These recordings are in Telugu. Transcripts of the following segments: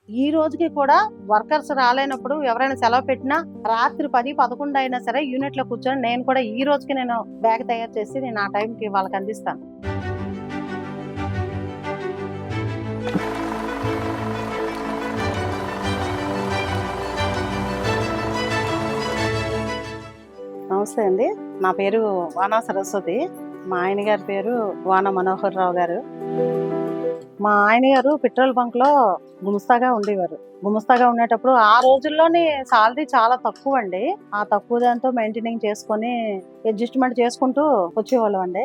ఈ రోజుకి కూడా వర్కర్స్ రాలేనప్పుడు ఎవరైనా సెలవు పెట్టినా రాత్రి 10-11 అయినా సరే యూనిట్ లో కూర్చొని నేను కూడా ఈ రోజుకి నేను బ్యాగ్ తయారు చేసి నేను ఆ టైంకి వాళ్ళకి అందిస్తాను. నమస్తే అండి, నా పేరు వానా సరస్వతి. మా ఆయన గారి పేరు వాన మనోహర్ రావు గారు. మా ఆయన గారు పెట్రోల్ బంక్ లో గుమస్తాగా ఉండేవారు. గుమస్తాగా ఉండేటప్పుడు ఆ రోజుల్లోనే సాలరీ చాలా తక్కువ అండి. ఆ తక్కువ దాంతో మెయింటైనింగ్ చేసుకొని అడ్జస్ట్మెంట్ చేసుకుంటూ వచ్చేవాళ్ళం అండి.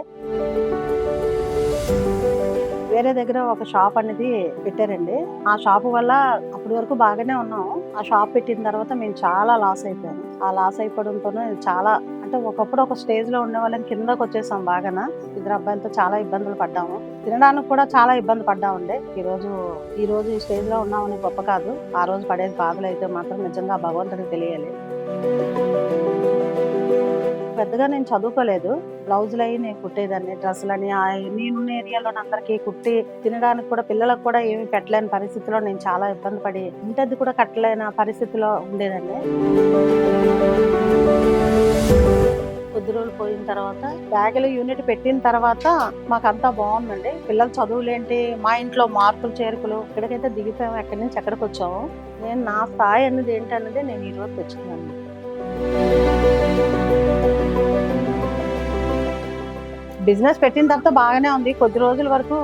వేరే దగ్గర ఒక షాప్ అనేది పెట్టారండి. ఆ షాప్ వల్ల అప్పటి వరకు బాగానే ఉన్నాం. ఆ షాప్ పెట్టిన తర్వాత మేము చాలా లాస్ అయిపోయాము. ఆ లాస్ అయిపోవడంతోనే చాలా అంటే ఒకప్పుడు ఒక స్టేజ్ లో ఉండే వాళ్ళని కిందకు వచ్చేసాం. బాగానా ఇద్దరు అబ్బాయిలతో చాలా ఇబ్బందులు పడ్డాము. తినడానికి కూడా చాలా ఇబ్బంది పడ్డామండి. ఈ రోజు ఈ స్టేజ్ లో ఉన్నామని గొప్ప కాదు. ఆ రోజు పడేది బాధలు అయితే మాత్రం నిజంగా భగవంతుడికి తెలియాలి. పెద్దగా నేను చదువుకోలేదు. బ్లౌజులు అవి నేను కుట్టేదాన్ని, డ్రెస్సులని నేనున్న ఏరియాలో అందరికీ కుట్టి తినడానికి కూడా పిల్లలకు కూడా ఏమి పెట్టలేని పరిస్థితిలో నేను చాలా ఇబ్బంది పడి ఇంటది కూడా కట్టలేని పరిస్థితిలో ఉండేదండి. కొద్ది రోజులు పోయిన తర్వాత బ్యాగులు యూనిట్ పెట్టిన తర్వాత మాకంతా బాగుందండి. పిల్లల చదువులేంటి, మా ఇంట్లో మార్పులు చేర్పులు ఇక్కడికైతే దిగిపోయాము. ఎక్కడి నుంచి ఎక్కడికి వచ్చాము. నేను నా స్థాయి అనేది ఏంటనేది నేను ఈ రోజు తెచ్చుకున్నాను. బిజినెస్ పెట్టిన తర్వాత బాగానే ఉంది. కొద్ది రోజుల వరకు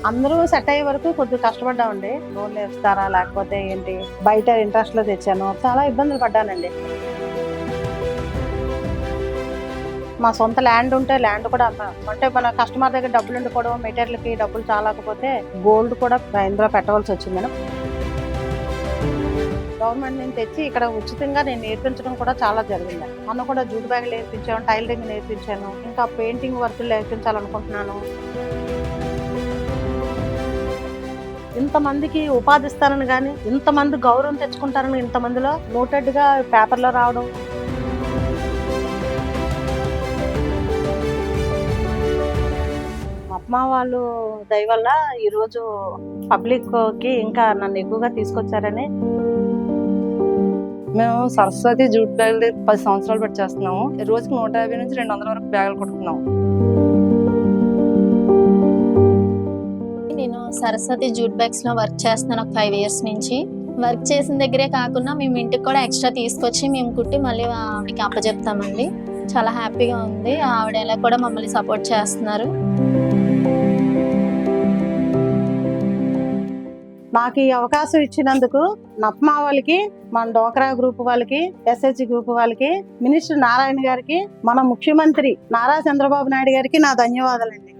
అందరూ సెట్ అయ్యే వరకు కొద్దిగా కష్టపడ్డామండి. లోన్లు ఇస్తారా లేకపోతే ఏంటి, బయట ఇంట్రెస్ట్ లో తెచ్చాను, చాలా ఇబ్బందులు పడ్డానండి. మా సొంత ల్యాండ్ ఉంటే ల్యాండ్ కూడా అంటే మన కస్టమర్ దగ్గర డబ్బులు ఉండిపోవడం, మెటీరియల్కి డబ్బులు చాలకపోతే గోల్డ్ కూడా ఇందులో పెట్టవలసి వచ్చింది మేడం. గవర్నమెంట్ నుంచి తెచ్చి ఇక్కడ ఉచితంగా నేను నేర్పించడం కూడా చాలా జరిగింది. మొన్న కూడా జూట్ బ్యాగ్ నేర్పించాను, టైలరింగ్ నేర్పించాను, ఇంకా పెయింటింగ్ వర్క్ నేర్పించాలనుకుంటున్నాను. ఇంతమందికి ఉపాధి ఇస్తానని కానీ ఇంతమంది గౌరవం తెచ్చుకుంటారని ఇంతమందిలో నోటెడ్ గా పేపర్లో రావడం, అమ్మ వాళ్ళు దయ వల్ల ఈరోజు పబ్లిక్ కి ఇంకా నన్ను ఎక్కువగా తీసుకొచ్చారని. మేము సరస్వతి జూట్ బ్యాగులు 10 సంవత్సరాలు పెట్టి చేస్తున్నాము. రోజుకి 150 నుంచి 200 వరకు బ్యాగులు కుడుతున్నాము. నేను సరస్వతి జూట్ బ్యాగ్స్ లో వర్క్ చేస్తున్నాను ఒక 5 years నుంచి. వర్క్ చేసిన దగ్గరే కాకుండా మేము ఇంటికి కూడా ఎక్స్ట్రా తీసుకొచ్చి మేము కుట్టి మళ్ళీ ఆవిడకి అప్పచెప్తామండి. చాలా హ్యాపీగా ఉంది. ఆవిడ ఎలా కూడా మమ్మల్ని సపోర్ట్ చేస్తున్నారు. నాకు ఈ అవకాశం ఇచ్చినందుకు నప్మా వాళ్ళకి, మన డోక్రా గ్రూప్ వాళ్ళకి, ఎస్హెచ్ గ్రూప్ వాళ్ళకి, మినిస్టర్ నారాయణ గారికి, మన ముఖ్యమంత్రి నారా చంద్రబాబు నాయుడు గారికి నా ధన్యవాదాలండి.